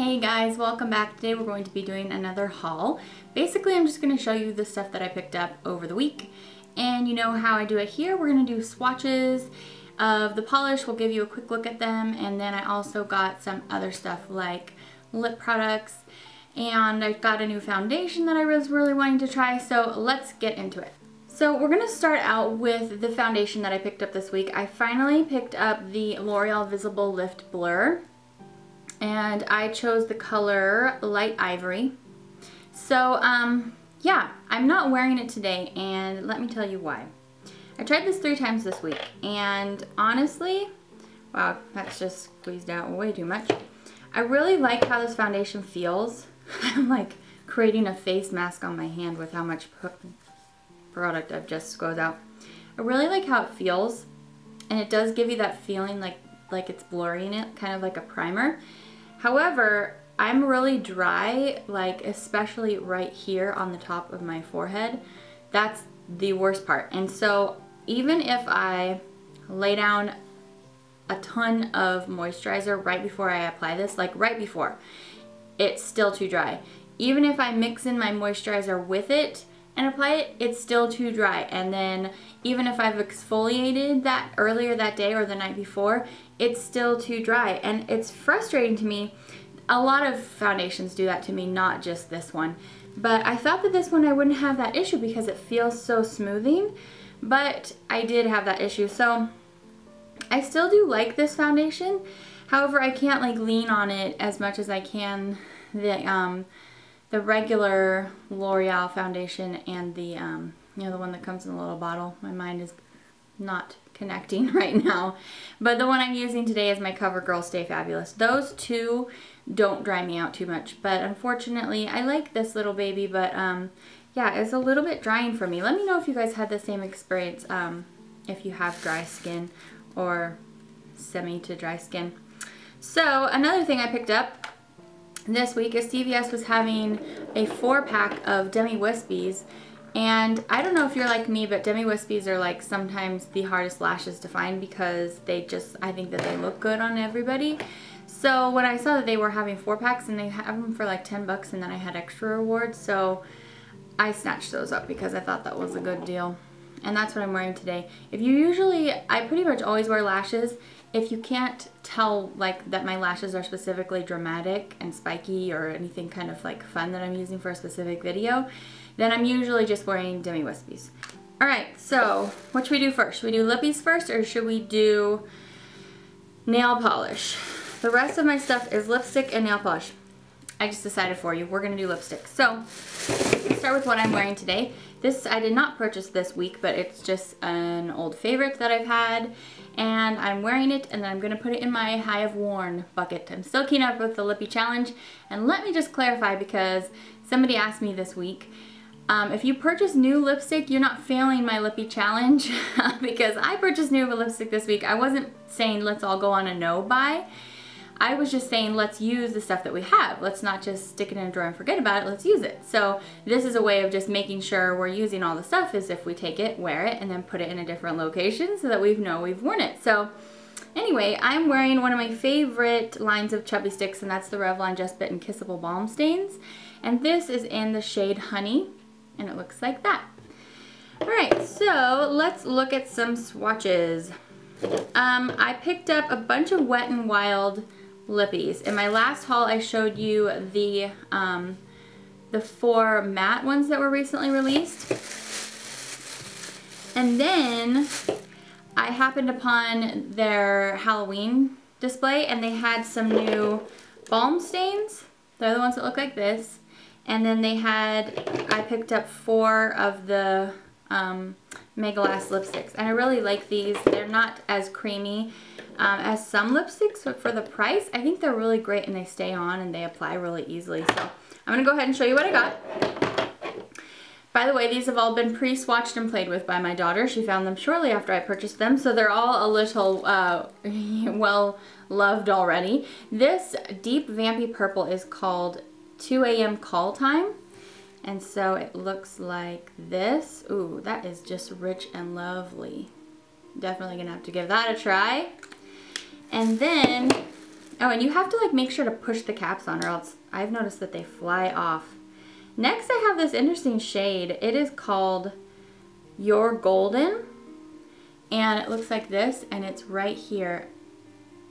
Hey guys, welcome back. Today we're going to be doing another haul. Basically, I'm just going to show you the stuff that I picked up over the week. And you know how I do it here. We're going to do swatches of the polish. We'll give you a quick look at them. And then I also got some other stuff like lip products. And I got a new foundation that I was really wanting to try. So let's get into it. So we're going to start out with the foundation that I picked up this week. I finally picked up the L'Oreal Visible Lift Blur. And I chose the color Light Ivory. So, yeah, I'm not wearing it today, and let me tell you why. I tried this 3 times this week, and honestly, wow, that's just squeezed out way too much. I really like how this foundation feels. I'm like creating a face mask on my hand with how much product I've just squeezed out. I really like how it feels, and it does give you that feeling like it's blurring it, kind of like a primer. However, I'm really dry, like especially right here on the top of my forehead. That's the worst part. And so even if I lay down a ton of moisturizer right before I apply this, like right before, it's still too dry. Even if I mix in my moisturizer with it and apply it, it's still too dry. And then even if I've exfoliated that earlier that day or the night before, it's still too dry. And it's frustrating to me. A lot of foundations do that to me, not just this one. But I thought that this one I wouldn't have that issue because it feels so smoothing. But I did have that issue. So I still do like this foundation. However, I can't like lean on it as much as I can the regular L'Oreal foundation and the you know, the one that comes in a little bottle. My mind is not connecting right now. But the one I'm using today is my CoverGirl Stay Fabulous. Those two don't dry me out too much. But unfortunately, I like this little baby, but yeah, it's a little bit drying for me. Let me know if you guys had the same experience, if you have dry skin or semi to dry skin. So another thing I picked up this week is CVS was having a 4-pack of Demi Wispies. And I don't know if you're like me, but Demi Wispies are like sometimes the hardest lashes to find because they just, I think that they look good on everybody. So when I saw that they were having 4-packs and they have them for like 10 bucks and then I had extra rewards, so I snatched those up because I thought that was a good deal. And that's what I'm wearing today. If you usually, I pretty much always wear lashes. If you can't tell like that my lashes are specifically dramatic and spiky or anything kind of like fun that I'm using for a specific video, then I'm usually just wearing Demi Wispies. Alright, so what should we do first? Should we do Lippies first or should we do nail polish? The rest of my stuff is lipstick and nail polish. I just decided for you, we're going to do lipstick. So, let's start with what I'm wearing today. This, I did not purchase this week, but it's just an old favorite that I've had. And I'm wearing it, and then I'm going to put it in my I have worn bucket. I'm still keeping up with the Lippy Challenge. And let me just clarify, because somebody asked me this week, if you purchase new lipstick, you're not failing my Lippy Challenge. Because I purchased new lipstick this week. I wasn't saying let's all go on a no buy. I was just saying let's use the stuff that we have. Let's not just stick it in a drawer and forget about it. Let's use it. So this is a way of just making sure we're using all the stuff is if we take it, wear it, and then put it in a different location so that we know we've worn it. So anyway, I'm wearing one of my favorite lines of chubby sticks, and that's the Revlon Just Bitten Kissable Balm Stains. And this is in the shade Honey, and it looks like that. Alright, so let's look at some swatches. I picked up a bunch of Wet n Wild Lippies. In my last haul, I showed you the 4 matte ones that were recently released. And then I happened upon their Halloween display, and they had some new balm stains. They're the ones that look like this. And then they had, I picked up 4 of the Megalast lipsticks. And I really like these. They're not as creamy as some lipsticks, but for the price, I think they're really great and they stay on and they apply really easily. So I'm going to go ahead and show you what I got. By the way, these have all been pre-swatched and played with by my daughter. She found them shortly after I purchased them, so they're all a little well loved already. This deep vampy purple is called 2 a.m. Call Time. And so it looks like this. Ooh, that is just rich and lovely. Definitely gonna have to give that a try. And then Oh, and you have to like make sure to push the caps on or else I've noticed that they fly off. Next I have this interesting shade. It is called Your Golden, and it looks like this, and it's right here.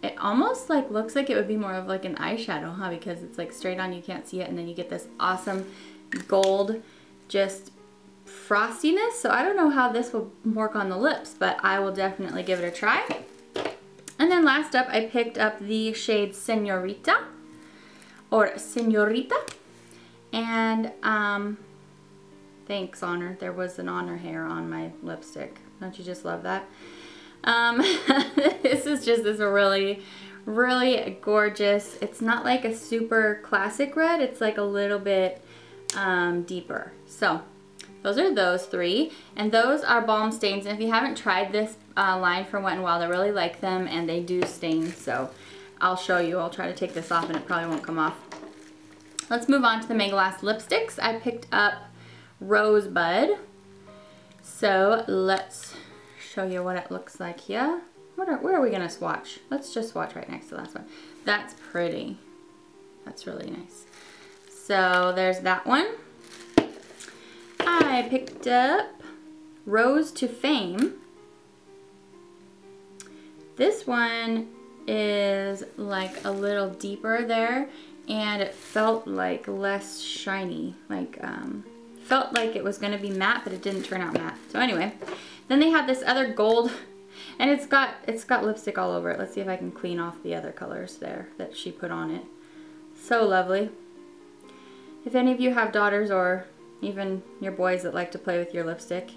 It almost like looks like it would be more of like an eyeshadow, huh? Because it's like straight on, you can't see it, and then you get this awesome gold just frostiness. So I don't know how this will work on the lips, but I will definitely give it a try. And then last up, I picked up the shade Senorita or Senorita. And thanks, Honor. There was an honor hair on my lipstick. Don't you just love that? This is just this really, really gorgeous. It's not like a super classic red. It's like a little bit deeper. So those are those three, and those are Balm stains. And if you haven't tried this line from Wet n Wild, I really like them, and they do stain. So I'll show you. I'll try to take this off, and it probably won't come off. Let's move on to the Megalast lipsticks. I picked up Rosebud. So let's show you what it looks like here. Where are we gonna swatch? Let's just swatch right next to the last one. That's pretty. That's really nice. So there's that one. I picked up Rose to Fame. This one is like a little deeper there, and it felt like less shiny, like felt like it was going to be matte, but it didn't turn out matte. So anyway, then they have this other gold, and it's got lipstick all over it. Let's see if I can clean off the other colors there that she put on it. So lovely. If any of you have daughters or even your boys that like to play with your lipstick.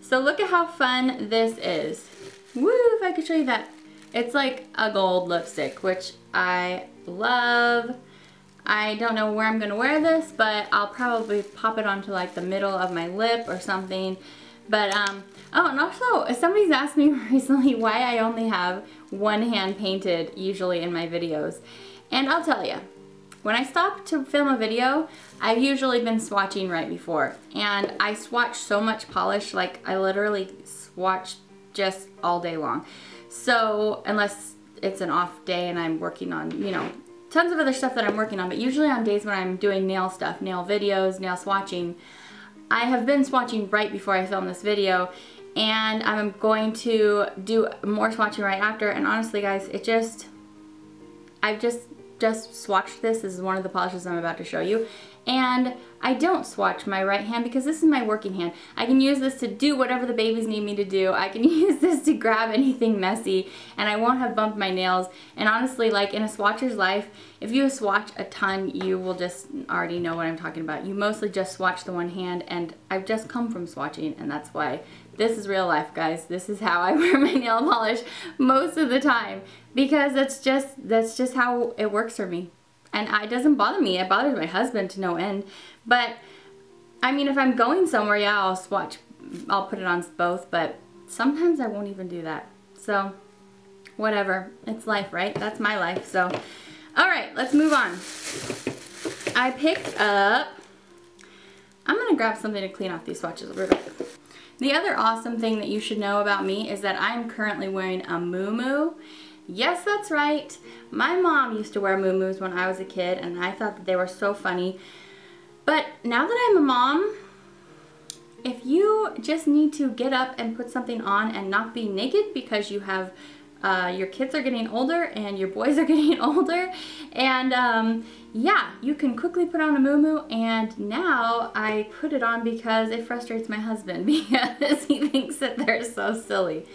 So look at how fun this is. Woo, if I could show you that. It's like a gold lipstick, which I love. I don't know where I'm gonna wear this, but I'll probably pop it onto like the middle of my lip or something. But, oh, and also somebody's asked me recently why I only have one hand painted usually in my videos. And I'll tell you, when I stop to film a video, I've usually been swatching right before. And I swatch so much polish, like I literally swatch just all day long. So, unless it's an off day and I'm working on, you know, tons of other stuff that I'm working on, but usually on days when I'm doing nail stuff, nail videos, nail swatching, I have been swatching right before I film this video, and I'm going to do more swatching right after. And honestly guys, I've just swatched this. This is one of the polishes I'm about to show you. And I don't swatch my right hand because this is my working hand. I can use this to do whatever the babies need me to do. I can use this to grab anything messy, and I won't have bumped my nails. And honestly, like in a swatcher's life, if you swatch a ton, you will just already know what I'm talking about. You mostly just swatch the one hand, and I've just come from swatching, and that's why this is real life, guys. This is how I wear my nail polish most of the time, because that's just how it works for me. And it doesn't bother me. It bothers my husband to no end. But, I mean, if I'm going somewhere, yeah, I'll swatch. I'll put it on both, but sometimes I won't even do that. So, whatever. It's life, right? That's my life. So, alright, let's move on. I picked up... I'm going to grab something to clean off these swatches. The other awesome thing that you should know about me is that I'm currently wearing a muumuu. Yes, that's right. My mom used to wear muumuus when I was a kid, and I thought that they were so funny. But now that I'm a mom, if you just need to get up and put something on and not be naked because you have your kids are getting older and your boys are getting older, and yeah, you can quickly put on a muumuu. And now I put it on because it frustrates my husband because he thinks that they're so silly.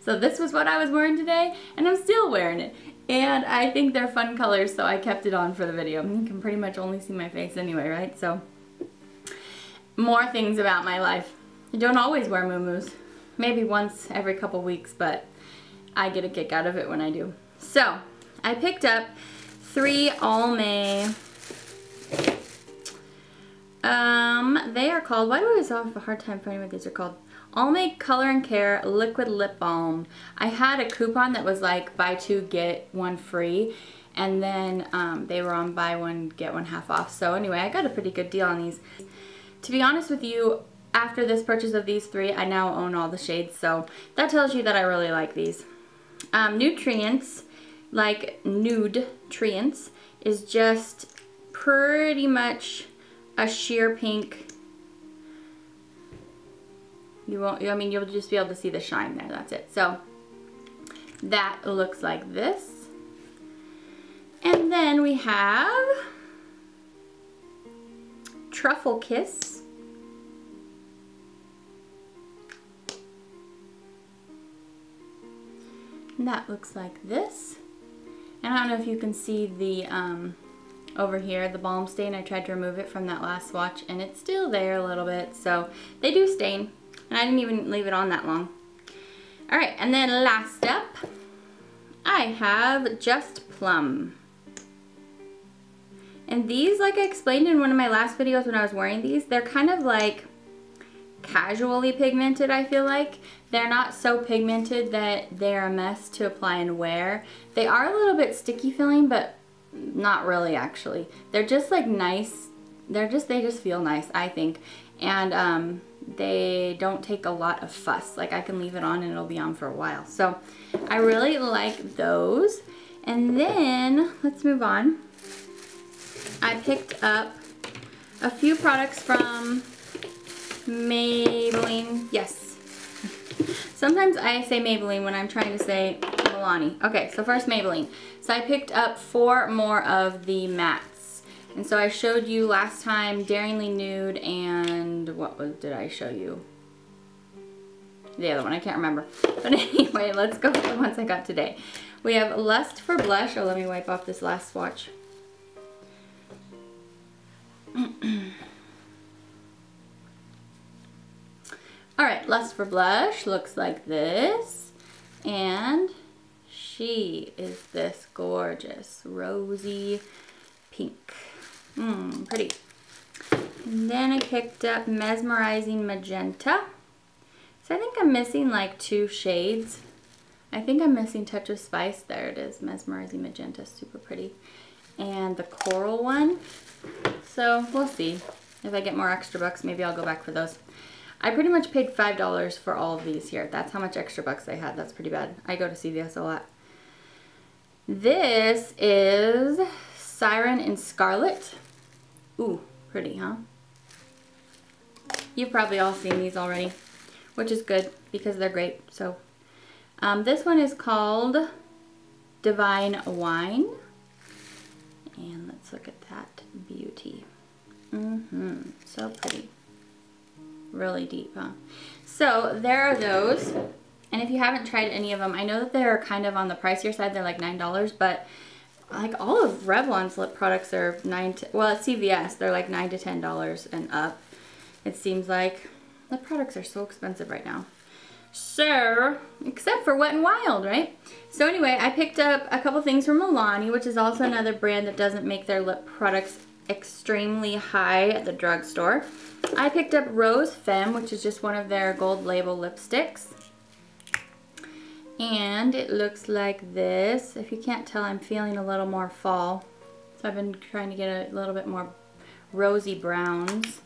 So this was what I was wearing today, and I'm still wearing it. And I think they're fun colors, so I kept it on for the video. You can pretty much only see my face anyway, right? So, more things about my life. I don't always wear muumuus. Maybe once every couple weeks, but I get a kick out of it when I do. So, I picked up 3 Almay. They are called, why do I always have a hard time finding what these are called? Almay Color and Care Liquid Lip Balm. I had a coupon that was like buy 2 get 1 free, and then they were on buy 1 get 1 half off. So anyway, I got a pretty good deal on these. To be honest with you, after this purchase of these 3, I now own all the shades, so that tells you that I really like these. Nudetrients like Nudetrients, is just pretty much a sheer pink. You won't, I mean, you'll just be able to see the shine there, that's it. So that looks like this. And then we have Truffle Kiss. And that looks like this. And I don't know if you can see the, over here, the Balm stain. I tried to remove it from that last swatch and it's still there a little bit. So they do stain. And I didn't even leave it on that long. Alright, and then last up, I have just Plum. And these, like I explained in one of my last videos when I was wearing these, they're kind of like casually pigmented, I feel like. They're not so pigmented that they're a mess to apply and wear. They are a little bit sticky feeling, but not really actually. They're just like nice. They just feel nice, I think. And they don't take a lot of fuss. Like I can leave it on and it'll be on for a while. So I really like those. And then let's move on. I picked up a few products from Maybelline. Yes. Sometimes I say Maybelline when I'm trying to say Milani. Okay, so first Maybelline. So I picked up 4 more of the mattes. And so I showed you last time Daringly Nude and did I show you? The other one, I can't remember. But anyway, let's go with the ones I got today. We have Lust for Blush. Oh, let me wipe off this last swatch. Alright, Lust for Blush looks like this. And she is this gorgeous rosy pink. Pretty. And then I picked up Mesmerizing Magenta. So I think I'm missing like 2 shades. I think I'm missing Touch of Spice. There it is, Mesmerizing Magenta, super pretty. And the coral one. So we'll see. If I get more extra bucks, maybe I'll go back for those. I pretty much paid $5 for all of these here. That's how much extra bucks I had. That's pretty bad. I go to CVS a lot. This is Siren and Scarlett. Ooh, pretty, huh? You've probably all seen these already, which is good because they're great. So this one is called Divine Wine. And let's look at that beauty. So pretty. Really deep, huh? So there are those. And if you haven't tried any of them, I know that they're kind of on the pricier side. They're like $9, but like all of Revlon's lip products are well, at CVS, they're like $9 to $10 and up. It seems like lip products are so expensive right now. So, except for Wet n Wild, right? So anyway, I picked up a couple things from Milani, which is also another brand that doesn't make their lip products extremely high at the drugstore. I picked up Rose Femme, which is just one of their gold label lipsticks. And it looks like this. If you can't tell, I'm feeling a little more fall. So I've been trying to get a little bit more rosy browns.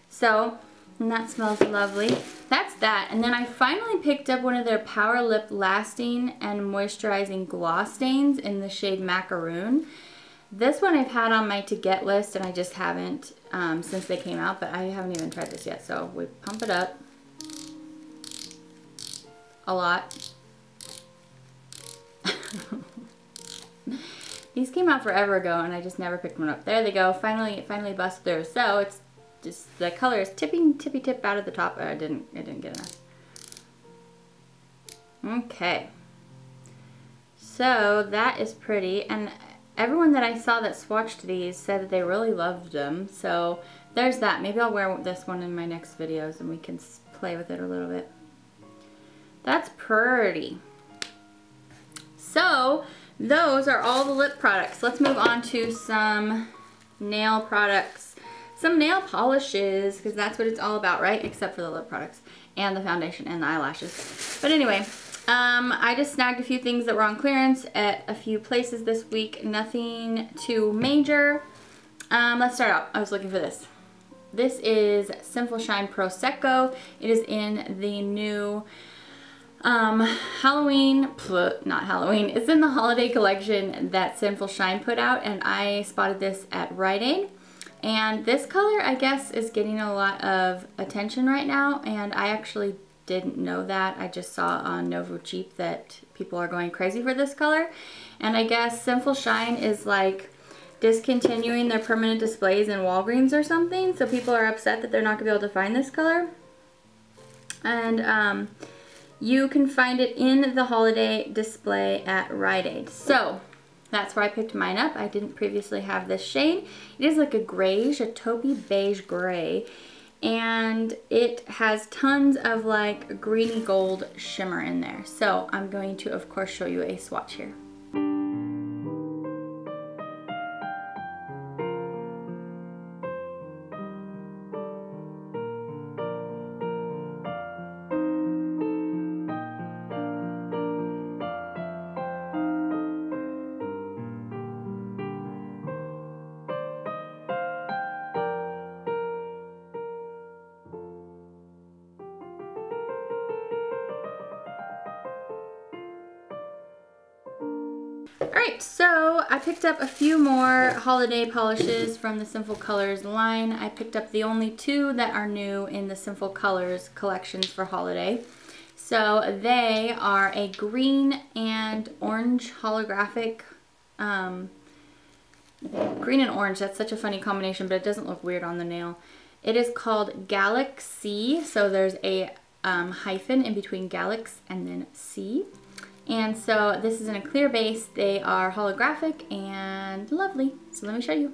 So, and that smells lovely. That's that. And then I finally picked up one of their Power Lip Lasting and Moisturizing Gloss Stains in the shade Macaroon. This one I've had on my to get list and I just haven't since they came out, but I haven't even tried this yet. So we pump it up a lot. These came out forever ago and I just never picked one up. There they go. Finally, it finally bust through. So it's just the color is tippy tip out of the top. It didn't get enough. Okay. So that is pretty, and everyone that I saw that swatched these said that they really loved them. So there's that. Maybe I'll wear this one in my next videos and we can play with it a little bit. That's pretty. So those are all the lip products. Let's move on to some nail products. Some nail polishes, because that's what it's all about, right? Except for the lip products and the foundation and the eyelashes. But anyway, I just snagged a few things that were on clearance at a few places this week. Nothing too major. Let's start out. I was looking for this. This is Simple Shine Prosecco. It is in the new Not Halloween, it's in the holiday collection that Sinful Shine put out, and I spotted this at Rite Aid. And this color, I guess, is getting a lot of attention right now, and I actually didn't know that. I just saw on Novo Cheap that people are going crazy for this color. And I guess Sinful Shine is like discontinuing their permanent displays in Walgreens or something, so people are upset that they're not gonna be able to find this color. And you can find it in the holiday display at Rite Aid. So that's where I picked mine up. I didn't previously have this shade. It is like a grayish, a taupey beige gray, and it has tons of like greeny gold shimmer in there. So I'm going to, of course, show you a swatch here. Alright, so I picked up a few more holiday polishes from the Sinful Colors line. I picked up the only two that are new in the Sinful Colors collections for holiday. So they are a green and orange holographic, green and orange, that's such a funny combination, but it doesn't look weird on the nail. It is called Galaxy, so there's a hyphen in between Galax and then C. And so this is in a clear base. They are holographic and lovely. So let me show you.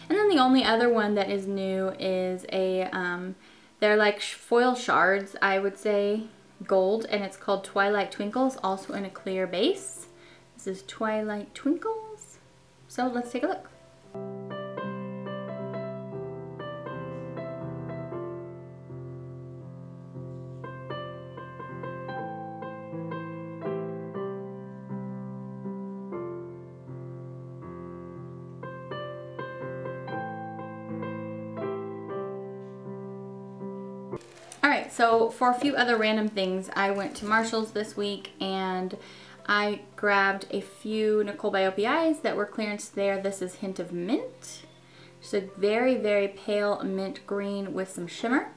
And then the only other one that is new is a they're like foil shards, I would say, gold, and it's called Twilight Twinkles, also in a clear base. This is Twilight Twinkles. So let's take a look. Alright, so for a few other random things, I went to Marshall's this week and I grabbed a few Nicole by OPIs that were clearance there. This is Hint of Mint. Just a very, very pale mint green with some shimmer.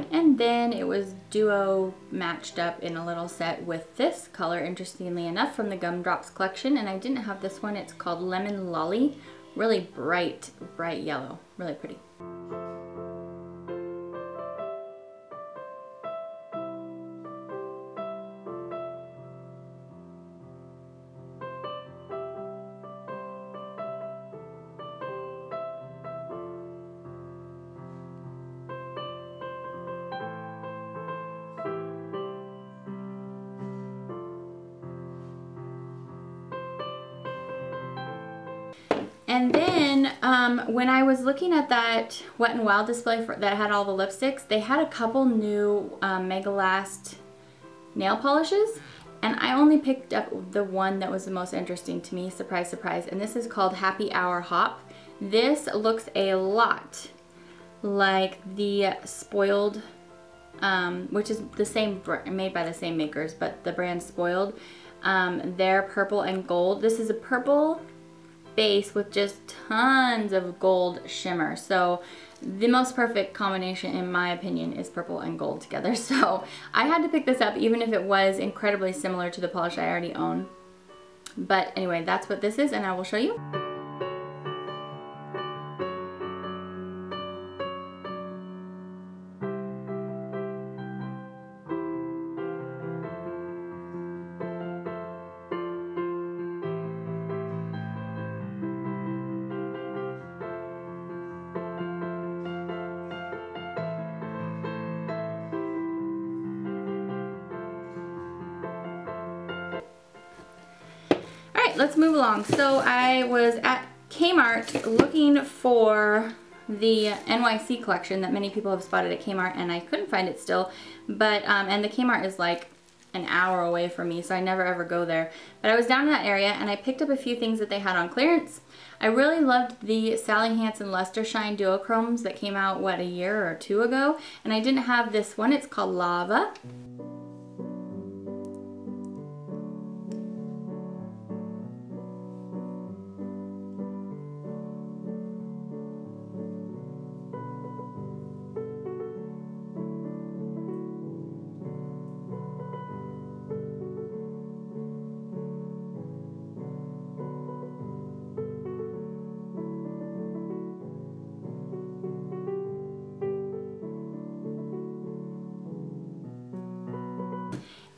And then it was duo matched up in a little set with this color, interestingly enough, from the Gumdrops collection. And I didn't have this one. It's called Lemon Lolly. Really bright, bright yellow. Really pretty. And then when I was looking at that Wet n Wild display that had all the lipsticks, they had a couple new Megalast nail polishes, and I only picked up the one that was the most interesting to me, surprise, surprise, and this is called Happy Hour Hop. This looks a lot like the Spoiled, which is the same, made by the same makers, but the brand Spoiled. They're purple and gold. This is a purple base with just tons of gold shimmer. So the most perfect combination, in my opinion, is purple and gold together. So I had to pick this up even if it was incredibly similar to the polish I already own. But anyway, that's what this is, and I will show you. right, let's move along. So I was at Kmart looking for the NYC collection that many people have spotted at Kmart, and I couldn't find it still. But, and the Kmart is like an hour away from me, so I never ever go there. But I was down in that area and I picked up a few things that they had on clearance. I really loved the Sally Hansen Luster Shine Duochromes that came out, what, a year or two ago? And I didn't have this one. It's called Lava.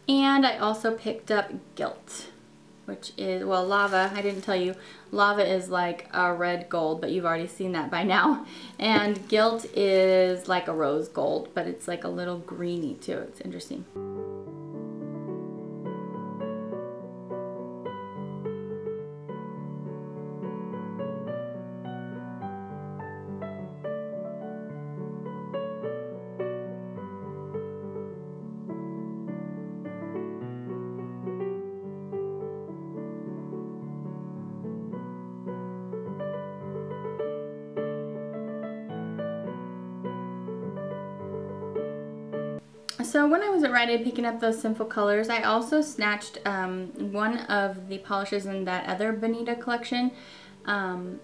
And I also picked up Gilt, which is, well, Lava, I didn't tell you, Lava is like a red gold, but you've already seen that by now. And Gilt is like a rose gold, but it's like a little greeny too. It's interesting. So when I was at Rite Aid picking up those Sinful colors, I also snatched one of the polishes in that other Bonita collection. You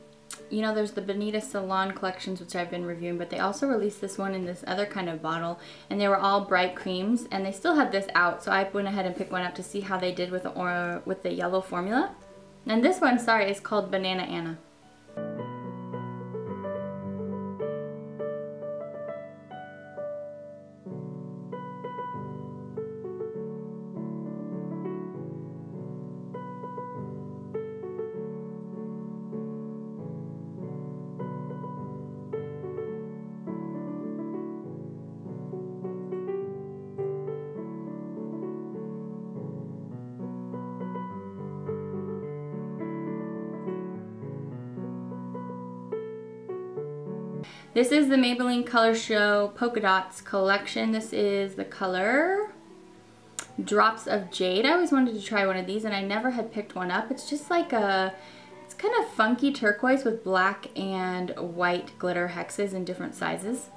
know, there's the Bonita Salon collections, which I've been reviewing, but they also released this one in this other kind of bottle, and they were all bright creams, and they still had this out, so I went ahead and picked one up to see how they did with the yellow formula. And this one, sorry, is called Banana Anna. This is the Maybelline Color Show Polka Dots collection. This is the color Drops of Jade. I always wanted to try one of these and I never had picked one up. It's just like it's kind of funky turquoise with black and white glitter hexes in different sizes.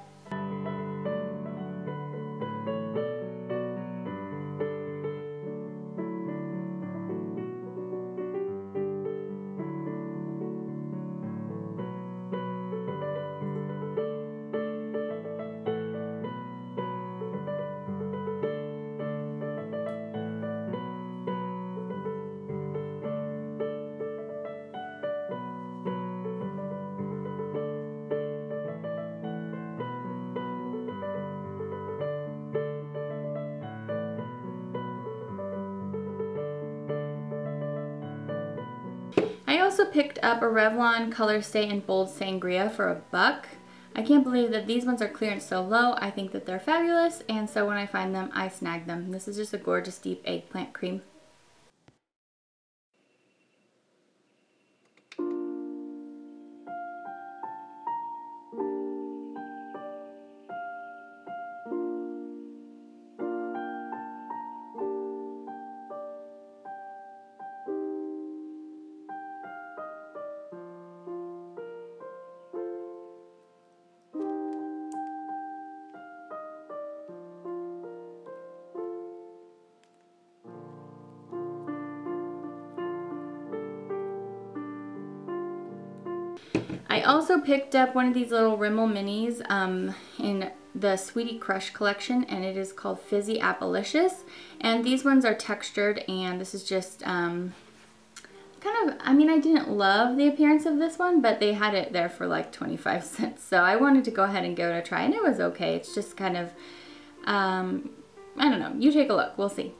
I also picked up a Revlon Color Stay in Bold Sangria for $1. I can't believe that these ones are clearance so low. I think that they're fabulous, and so when I find them, I snag them. This is just a gorgeous deep eggplant cream. I also picked up one of these little Rimmel minis in the Sweetie Crush collection, and it is called Fizzy Appalicious. And these ones are textured, and this is just kind of, I mean, I didn't love the appearance of this one, but they had it there for like 25 cents. So I wanted to go ahead and give it a try, and it was okay. It's just kind of, I don't know. You take a look. We'll see.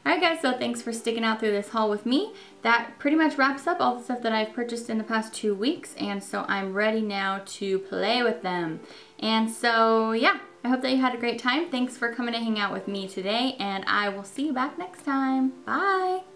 Alright guys, so thanks for sticking out through this haul with me. That pretty much wraps up all the stuff that I've purchased in the past 2 weeks, and so I'm ready now to play with them. And so yeah, I hope that you had a great time. Thanks for coming to hang out with me today, and I will see you back next time. Bye!